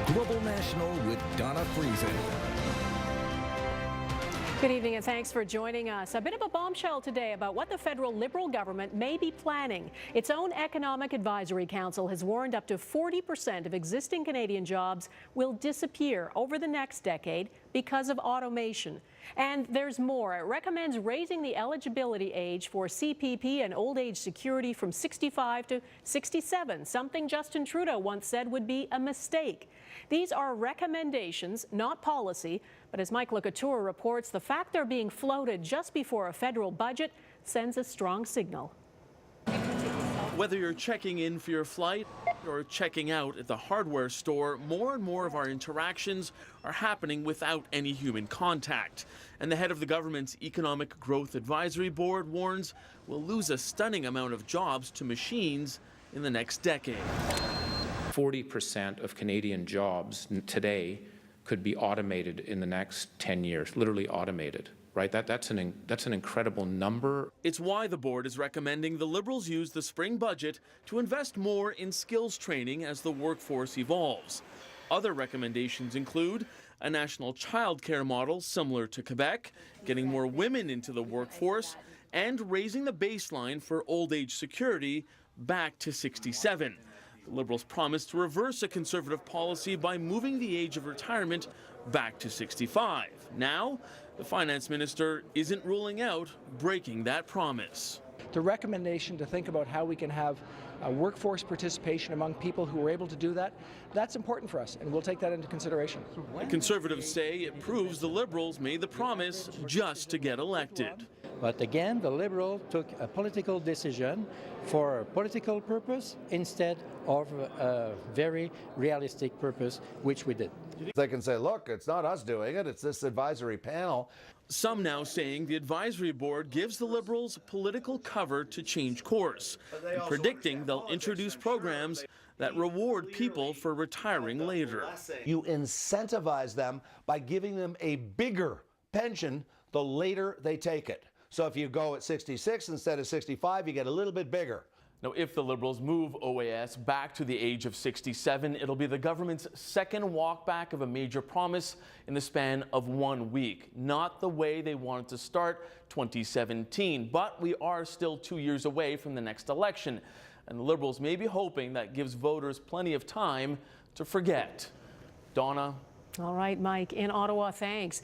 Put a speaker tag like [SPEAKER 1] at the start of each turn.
[SPEAKER 1] Global National with Donna Friesen.
[SPEAKER 2] Good evening and thanks for joining us. A bit of a bombshell today about what the federal Liberal government may be planning. Its own Economic Advisory Council has warned up to 40% of existing Canadian jobs will disappear over the next decade because of automation. And there's more. It recommends raising the eligibility age for CPP and old age security from 65 to 67, something Justin Trudeau once said would be a mistake. These are recommendations, not policy, but as Mike LeCouture reports, the fact they're being floated just before a federal budget sends a strong signal.
[SPEAKER 3] Whether you're checking in for your flight or checking out at the hardware store, more and more of our interactions are happening without any human contact. And the head of the government's Economic Growth Advisory Board warns we'll lose a stunning amount of jobs to machines in the next decade.
[SPEAKER 4] 40% of Canadian jobs today could be automated in the next 10 years, literally automated. Right? That's an incredible number.
[SPEAKER 3] It's why the board is recommending the Liberals use the spring budget to invest more in skills training as the workforce evolves. Other recommendations include a national childcare model similar to Quebec, getting more women into the workforce, and raising the baseline for old age security back to 67. The Liberals promise to reverse a Conservative policy by moving the age of retirement back to 65. Now, the finance minister isn't ruling out breaking that promise.
[SPEAKER 5] The recommendation to think about how we can have workforce participation among people who are able to do that, that's important for us, and we'll take that into consideration.
[SPEAKER 3] The Conservatives say it proves the Liberals made the promise just to get elected.
[SPEAKER 6] But again, the Liberals took a political decision for a political purpose instead of a very realistic purpose, which we did.
[SPEAKER 7] They can say, look, it's not us doing it, it's this advisory panel.
[SPEAKER 3] Some now saying the advisory board gives the Liberals political cover to change course, and predicting they'll introduce programs that reward people for retiring later.
[SPEAKER 7] You incentivize them by giving them a bigger pension the later they take it. So if you go at 66 instead of 65, you get a little bit bigger.
[SPEAKER 3] Now, if the Liberals move OAS back to the age of 67, it'll be the government's second walkback of a major promise in the span of 1 week. Not the way they wanted to start 2017, but we are still 2 years away from the next election. And the Liberals may be hoping that gives voters plenty of time to forget. Donna?
[SPEAKER 2] All right, Mike, in Ottawa, thanks.